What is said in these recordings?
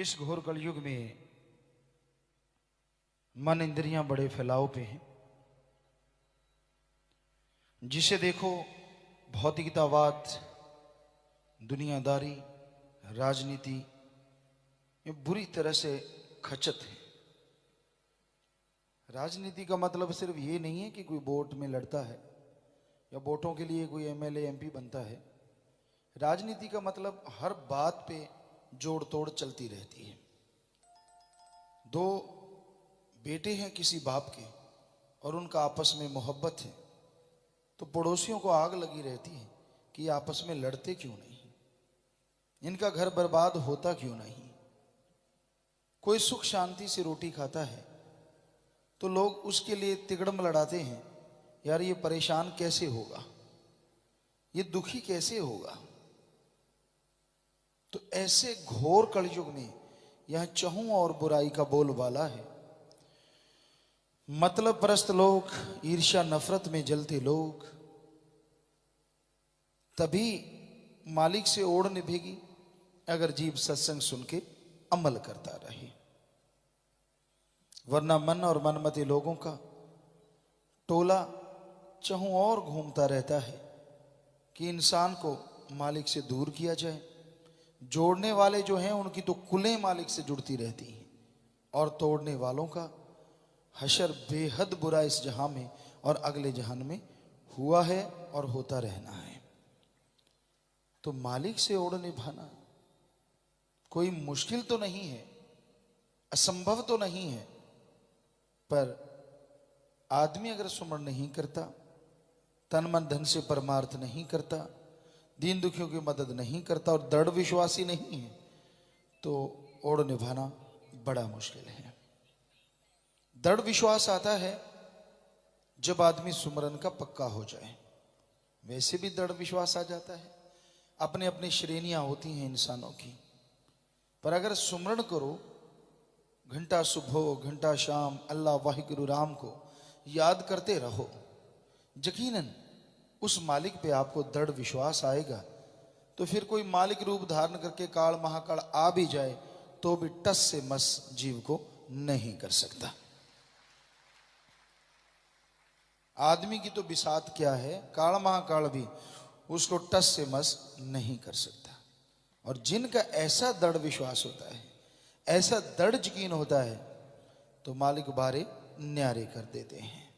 इस घोर कलयुग में मन इंद्रियां बड़े फैलाव पे हैं। जिसे देखो भौतिकतावाद, दुनियादारी, राजनीति ये बुरी तरह से खचत है। राजनीति का मतलब सिर्फ ये नहीं है कि कोई वोट में लड़ता है या वोटों के लिए कोई एमएलए एमपी बनता है। राजनीति का मतलब हर बात पे जोड़ तोड़ चलती रहती है। दो बेटे हैं किसी बाप के और उनका आपस में मोहब्बत है, तो पड़ोसियों को आग लगी रहती है कि आपस में लड़ते क्यों नहीं, इनका घर बर्बाद होता क्यों नहीं। कोई सुख शांति से रोटी खाता है तो लोग उसके लिए तिगड़म लड़ाते हैं, यार ये परेशान कैसे होगा, ये दुखी कैसे होगा। तो ऐसे घोर कलयुग में यह चहु और बुराई का बोलबाला है। मतलब परस्त लोग, ईर्ष्या नफरत में जलते लोग, तभी मालिक से ओढ़ निभेगी अगर जीव सत्संग सुन के अमल करता रहे। वरना मन और मनमती लोगों का टोला चहु और घूमता रहता है कि इंसान को मालिक से दूर किया जाए। जोड़ने वाले जो हैं उनकी तो कुलें मालिक से जुड़ती रहती हैं और तोड़ने वालों का हशर बेहद बुरा इस जहां में और अगले जहान में हुआ है और होता रहना है। तो मालिक से ओढ़ निभाना कोई मुश्किल तो नहीं है, असंभव तो नहीं है, पर आदमी अगर सुमरण नहीं करता, तन मन धन से परमार्थ नहीं करता, दीन दुखियों की मदद नहीं करता और दृढ़ विश्वासी नहीं है, तो ओढ़ निभाना बड़ा मुश्किल है। दृढ़ विश्वास आता है जब आदमी सुमरन का पक्का हो जाए। वैसे भी दृढ़ विश्वास आ जाता है, अपने अपनी श्रेणियां होती हैं इंसानों की। पर अगर सुमरन करो, घंटा सुबह घंटा शाम अल्लाह वाहिगुरु राम को याद करते रहो, यकीनन उस मालिक पे आपको दृढ़ विश्वास आएगा। तो फिर कोई मालिक रूप धारण करके काल महाकाल आ भी जाए तो भी टस से मस जीव को नहीं कर सकता। आदमी की तो बिसात क्या है, काल महाकाल भी उसको टस से मस नहीं कर सकता। और जिनका ऐसा दृढ़ विश्वास होता है, ऐसा दृढ़ यकीन होता है, तो मालिक बारे न्यारे कर देते हैं।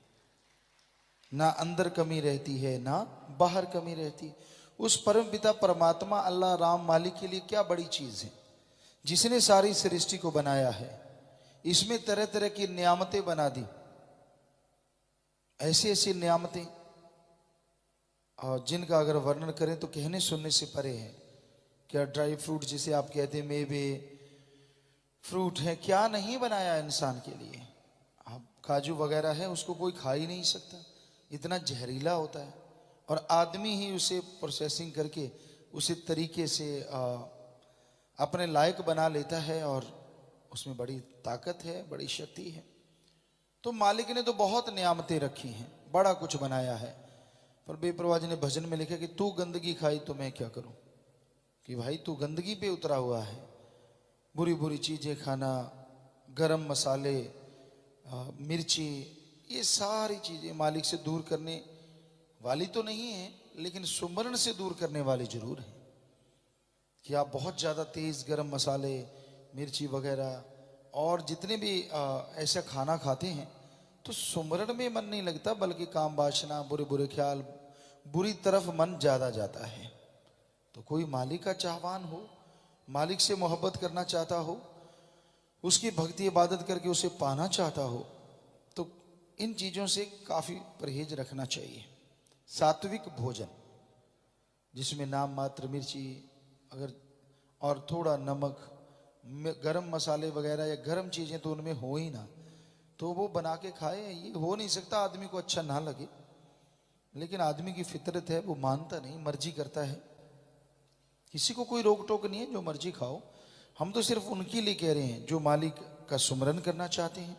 ना अंदर कमी रहती है ना बाहर कमी रहती। उस परम पिता परमात्मा अल्लाह राम मालिक के लिए क्या बड़ी चीज है, जिसने सारी सृष्टि को बनाया है, इसमें तरह तरह की नियामतें बना दी, ऐसी ऐसी नियामतें और जिनका अगर वर्णन करें तो कहने सुनने से परे है। क्या ड्राई फ्रूट जिसे आप कहते हैं, मेवे फ्रूट है, क्या नहीं बनाया इंसान के लिए। अब काजू वगैरह है, उसको कोई खा ही नहीं सकता, इतना जहरीला होता है, और आदमी ही उसे प्रोसेसिंग करके उसी तरीके से अपने लायक बना लेता है और उसमें बड़ी ताकत है, बड़ी शक्ति है। तो मालिक ने तो बहुत नियामतें रखी हैं, बड़ा कुछ बनाया है, पर बेपरवाह जी ने भजन में लिखा कि तू गंदगी खाई तो मैं क्या करूं। कि भाई तू गंदगी पे उतरा हुआ है, बुरी बुरी चीजें खाना, गरम मसाले, मिर्ची, ये सारी चीजें मालिक से दूर करने वाली तो नहीं है, लेकिन सुमरण से दूर करने वाली जरूर है। कि आप बहुत ज्यादा तेज गरम मसाले, मिर्ची वगैरह और जितने भी ऐसा खाना खाते हैं तो सुमरण में मन नहीं लगता, बल्कि काम वासना, बुरे बुरे ख्याल, बुरी तरफ मन ज्यादा जाता है। तो कोई मालिक का चाहवान हो, मालिक से मोहब्बत करना चाहता हो, उसकी भक्ति इबादत करके उसे पाना चाहता हो, तो इन चीजों से काफी परहेज रखना चाहिए। सात्विक भोजन जिसमें नाम मात्र मिर्ची अगर और थोड़ा नमक, गरम मसाले वगैरह या गरम चीजें तो उनमें हो ही ना, तो वो बना के खाए। ये हो नहीं सकता आदमी को अच्छा ना लगे, लेकिन आदमी की फितरत है, वो मानता नहीं, मर्जी करता है। किसी को कोई रोक टोक नहीं है, जो मर्जी खाओ। हम तो सिर्फ उनके लिए कह रहे हैं जो मालिक का सुमरन करना चाहते हैं,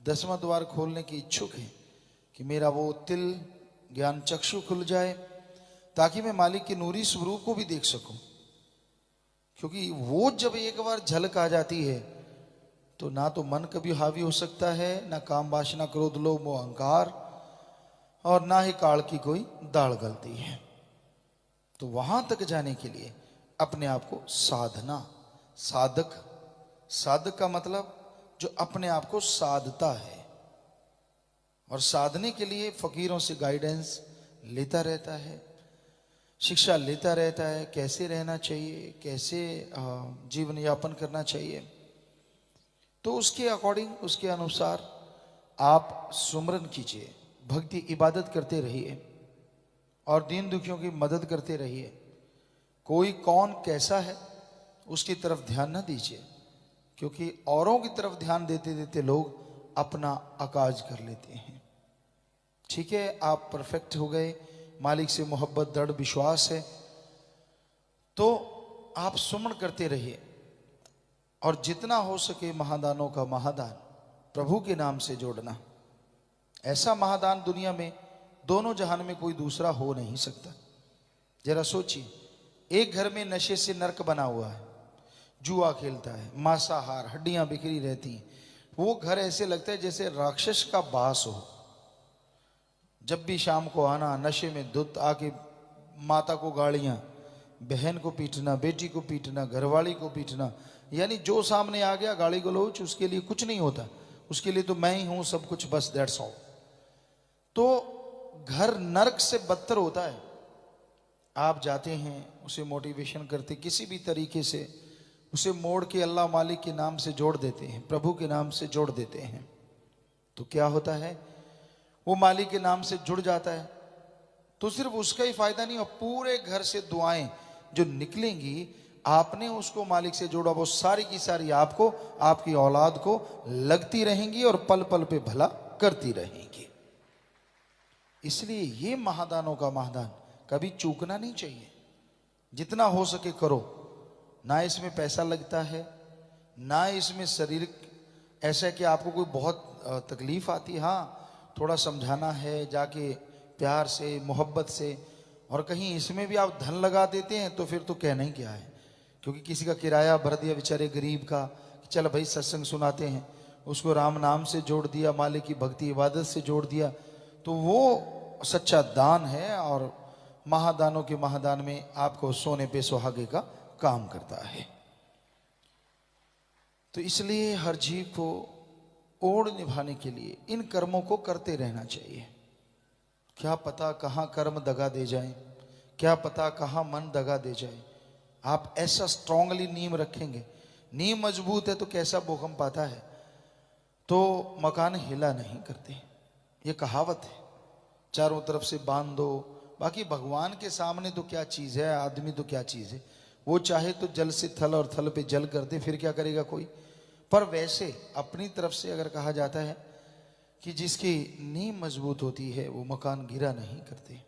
10वां द्वार खोलने की इच्छुक है कि मेरा वो तिल ज्ञान चक्षु खुल जाए ताकि मैं मालिक के नूरी स्वरूप को भी देख सकूं। क्योंकि वो जब एक बार झलक आ जाती है तो ना तो मन कभी हावी हो सकता है, ना काम वासना क्रोध लोभ मोह अहंकार, और ना ही काल की कोई दाल गलती है। तो वहां तक जाने के लिए अपने आप को साधना, साधक, साधक का मतलब जो अपने आप को साधता है, और साधने के लिए फकीरों से गाइडेंस लेता रहता है, शिक्षा लेता रहता है, कैसे रहना चाहिए, कैसे जीवन यापन करना चाहिए। तो उसके अकॉर्डिंग, उसके अनुसार आप सुमरन कीजिए, भक्ति इबादत करते रहिए और दीन दुखियों की मदद करते रहिए। कोई कौन कैसा है उसकी तरफ ध्यान न दीजिए, क्योंकि औरों की तरफ ध्यान देते देते लोग अपना अकाज कर लेते हैं। ठीक है, आप परफेक्ट हो गए, मालिक से मोहब्बत दृढ़ विश्वास है, तो आप सुमन करते रहिए और जितना हो सके महादानों का महादान प्रभु के नाम से जोड़ना। ऐसा महादान दुनिया में दोनों जहान में कोई दूसरा हो नहीं सकता। जरा सोचिए, एक घर में नशे से नरक बना हुआ है, जुआ खेलता है, मांसाहार, हड्डियां बिखरी रहती हैं, वो घर ऐसे लगता है जैसे राक्षस का वास हो। जब भी शाम को आना, नशे में धुत आके माता को गालियां, बहन को पीटना, बेटी को पीटना, घरवाली को पीटना, यानी जो सामने आ गया गाली गलौज, उसके लिए कुछ नहीं होता, उसके लिए तो मैं ही हूं सब कुछ, बस दैट्स ऑल। तो घर नरक से बदतर होता है। आप जाते हैं, उसे मोटिवेशन करते, किसी भी तरीके से उसे मोड़ के अल्लाह मालिक के नाम से जोड़ देते हैं, प्रभु के नाम से जोड़ देते हैं, तो क्या होता है, वो मालिक के नाम से जुड़ जाता है। तो सिर्फ उसका ही फायदा नहीं, और पूरे घर से दुआएं जो निकलेंगी, आपने उसको मालिक से जोड़ा, वो सारी की सारी आपको, आपकी औलाद को लगती रहेंगी और पल पल पे भला करती रहेंगी। इसलिए ये महादानों का महादान कभी चूकना नहीं चाहिए। जितना हो सके करो, ना इसमें पैसा लगता है, ना इसमें शरीर ऐसा कि आपको कोई बहुत तकलीफ आती है। हाँ, थोड़ा समझाना है जाके प्यार से, मोहब्बत से, और कहीं इसमें भी आप धन लगा देते हैं तो फिर तो कहना ही क्या है। क्योंकि किसी का किराया भर दिया बेचारे गरीब का, चल भाई सत्संग सुनाते हैं, उसको राम नाम से जोड़ दिया, मालिक की भक्ति इबादत से जोड़ दिया, तो वो सच्चा दान है, और महादानों के महादान में आपको सोने पे सुहागे का काम करता है। तो इसलिए हर जीव को ओढ़ निभाने के लिए इन कर्मों को करते रहना चाहिए। क्या पता कहाँ कर्म दगा दे जाए, क्या पता कहाँ मन दगा दे जाए। आप ऐसा स्ट्रांगली नींव रखेंगे, नींव मजबूत है तो कैसा भूकंप आता है तो मकान हिला नहीं करते। ये कहावत है, चारों तरफ से बांध दो। बाकी भगवान के सामने तो क्या चीज़ है, आदमी तो क्या चीज़ है, वो चाहे तो जल से थल और थल पे जल कर दे, फिर क्या करेगा कोई। पर वैसे अपनी तरफ से अगर कहा जाता है कि जिसकी नींव मजबूत होती है वो मकान गिरा नहीं करते,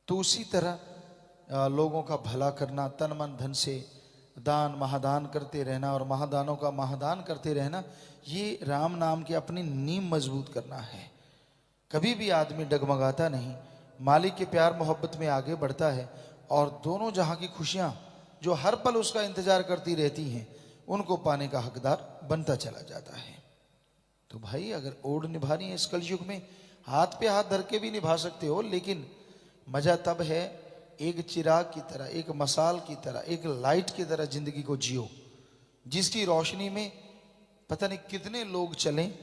तो उसी तरह लोगों का भला करना, तन मन धन से दान महादान करते रहना और महादानों का महादान करते रहना, ये राम नाम की अपनी नींव मजबूत करना है। कभी भी आदमी डगमगाता नहीं, मालिक के प्यार मोहब्बत में आगे बढ़ता है, और दोनों जहां की खुशियां जो हर पल उसका इंतजार करती रहती हैं, उनको पाने का हकदार बनता चला जाता है। तो भाई, अगर ओढ़ निभानी है इस कलयुग में, हाथ पे हाथ धर के भी निभा सकते हो, लेकिन मजा तब है एक चिराग की तरह, एक मसाल की तरह, एक लाइट की तरह जिंदगी को जियो, जिसकी रोशनी में पता नहीं कितने लोग चलें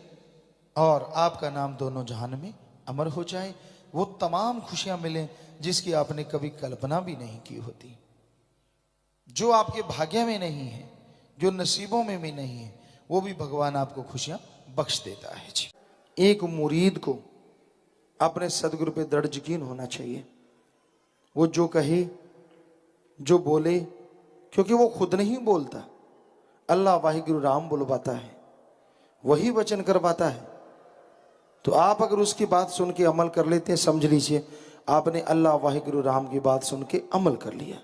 और आपका नाम दोनों जहान में अमर हो जाए। वो तमाम खुशियां मिलें जिसकी आपने कभी कल्पना भी नहीं की होती, जो आपके भाग्य में नहीं है, जो नसीबों में भी नहीं है, वो भी भगवान आपको खुशियां बख्श देता है जी। एक मुरीद को अपने सदगुरु पे दृढ़ यकीन होना चाहिए। वो जो कहे, जो बोले, क्योंकि वो खुद नहीं बोलता, अल्लाह वाहिगुरु राम बुलवाता है, वही वचन करवाता है। तो आप अगर उसकी बात सुन के अमल कर लेते हैं, समझ लीजिए आपने अल्लाह वाहिगुरु राम की बात सुन के अमल कर लिया।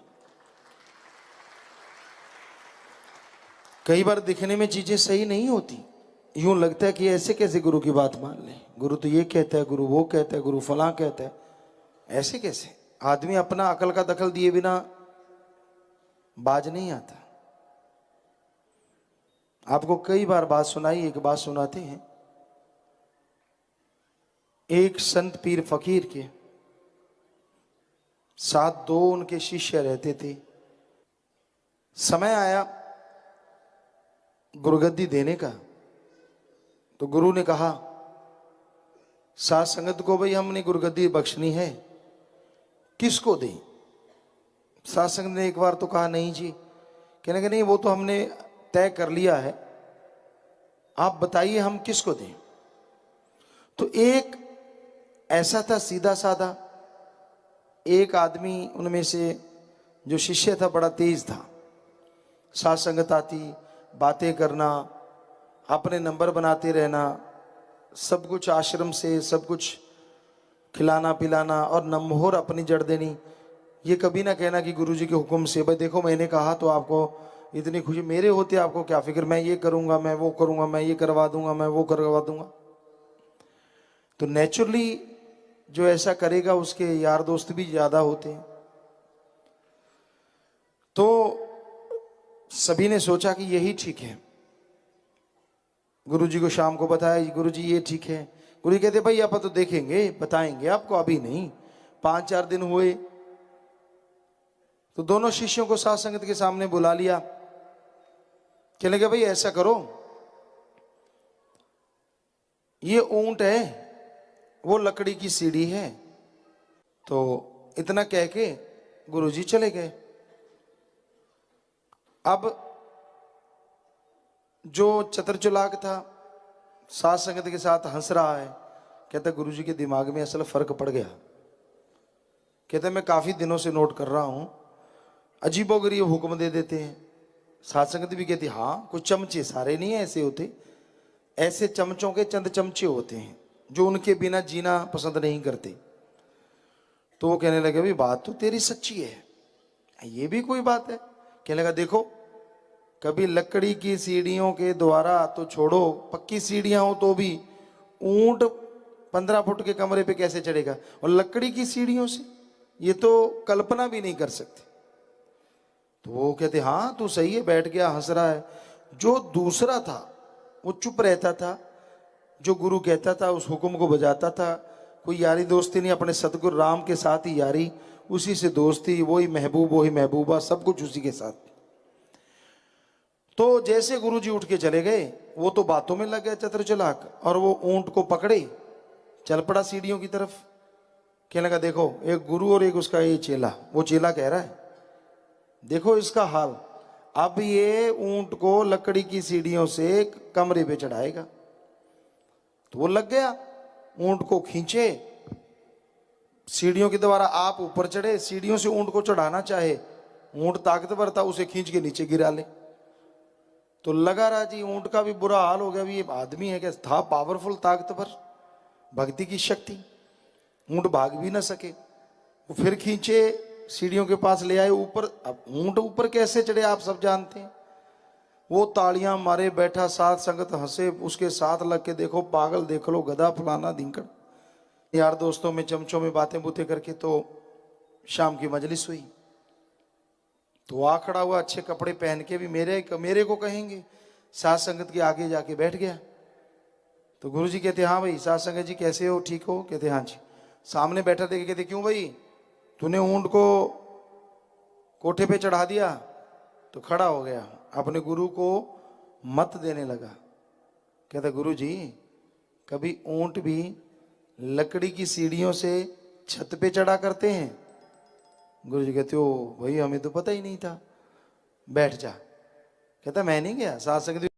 कई बार दिखने में चीजें सही नहीं होती, यूं लगता है कि ऐसे कैसे गुरु की बात मान ले, गुरु तो ये कहता है, गुरु वो कहता है, गुरु फलां कहता है, ऐसे कैसे। आदमी अपना अकल का दखल दिए बिना बाज नहीं आता। आपको कई बार बात सुनाई, एक बात सुनाते हैं। एक संत पीर फकीर के साथ दो उनके शिष्य रहते थे। समय आया गुरुगद्दी देने का, तो गुरु ने कहा साथ संगत को, भाई हमने गुरुगद्दी बख्शनी है, किसको दें? साथ संगत ने एक बार तो कहा नहीं जी। कहने के नहीं, वो तो हमने तय कर लिया है, आप बताइए हम किसको दें। तो एक ऐसा था सीधा साधा, एक आदमी उनमें से जो शिष्य था बड़ा तेज था, साथ संगत आती, बातें करना, अपने नंबर बनाते रहना, सब कुछ आश्रम से सब कुछ खिलाना पिलाना और नमहोर अपनी जड़ देनी। ये कभी ना कहना कि गुरुजी के हुक्म से, भाई देखो मैंने कहा तो आपको इतनी खुशी, मेरे होते आपको क्या फिक्र, मैं ये करूंगा, मैं वो करूंगा, मैं ये करवा दूंगा, मैं वो करवा दूंगा। तो नेचुरली जो ऐसा करेगा उसके यार दोस्त भी ज्यादा होते हैं। तो सभी ने सोचा कि यही ठीक है। गुरुजी को शाम को बताया, गुरुजी ये ठीक है। गुरुजी कहते भाई आप तो देखेंगे, बताएंगे आपको, अभी नहीं। 5-4 दिन हुए तो दोनों शिष्यों को साथ संगत के सामने बुला लिया। कहने लगे भाई ऐसा करो, ये ऊंट है, वो लकड़ी की सीढ़ी है। तो इतना कह के गुरुजी चले गए। अब जो चतुर-चालाक था साथ संगत के साथ हंस रहा है, कहता गुरुजी के दिमाग में असल फर्क पड़ गया। कहते मैं काफी दिनों से नोट कर रहा हूं, अजीबोगरीब हुक्म दे देते हैं। साथ संगत भी कहती हाँ, कुछ चमचे, सारे नहीं ऐसे होते, ऐसे चमचों के चंद चमचे होते हैं जो उनके बिना जीना पसंद नहीं करते। तो वो कहने लगे भाई बात तो तेरी सच्ची है, ये भी कोई बात है। कहने लगा देखो, कभी लकड़ी की सीढ़ियों के द्वारा तो छोड़ो, पक्की सीढ़ियां हो तो भी ऊंट 15 फुट के कमरे पे कैसे चढ़ेगा, और लकड़ी की सीढ़ियों से ये तो कल्पना भी नहीं कर सकते। तो वो कहते हाँ तू सही है, बैठ गया हंस रहा है। जो दूसरा था वो चुप रहता था, जो गुरु कहता था उस हुक्म को बजाता था। कोई यारी दोस्ती नहीं, अपने सतगुरु राम के साथ ही यारी, उसी से दोस्ती, वही महबूब वही महबूबा, सब कुछ उसी के साथ। तो जैसे गुरुजी उठ के चले गए, वो तो बातों में लग गया चतुर-चालाक, और वो ऊंट को पकड़े चल पड़ा सीढ़ियों की तरफ। कहने लगा देखो, एक गुरु और एक उसका ये चेला। वो चेला कह रहा है देखो इसका हाल, अब ये ऊंट को लकड़ी की सीढ़ियों से कमरे पे चढ़ाएगा। तो वो लग गया, ऊंट को खींचे, सीढ़ियों के द्वारा आप ऊपर चढ़े, सीढ़ियों से ऊंट को चढ़ाना चाहे, ऊंट ताकतवर था, उसे खींच के नीचे गिरा ले। तो लगा रहा जी, ऊंट का भी बुरा हाल हो गया। भी ये आदमी है क्या, था पावरफुल, ताकतवर, भक्ति की शक्ति, ऊंट भाग भी ना सके। वो फिर खींचे, सीढ़ियों के पास ले आए ऊपर। अब ऊंट ऊपर कैसे चढ़े आप सब जानते हैं। वो तालियां मारे बैठा, साथ संगत हंसे, उसके साथ लग के देखो पागल देख लो, गधा फलाना धिंकड़, यार दोस्तों में चमचों में बातें बूतें करके। तो शाम की मजलिस हुई, तो आ खड़ा हुआ अच्छे कपड़े पहन के, भी मेरे को कहेंगे, साथ संगत के आगे जाके बैठ गया। तो गुरुजी कहते हाँ भाई साथ संगत जी कैसे हो, ठीक हो? कहते हाँ जी। सामने बैठा देखे, कहते क्यों भाई तूने ऊंट को कोठे पे चढ़ा दिया? तो खड़ा हो गया, अपने गुरु को मत देने लगा। कहता गुरु जी कभी ऊंट भी लकड़ी की सीढ़ियों से छत पे चढ़ा करते हैं? गुरु जी कहते हो भाई हमें तो पता ही नहीं था, बैठ जा। कहता मैं नहीं गया, साथ संगत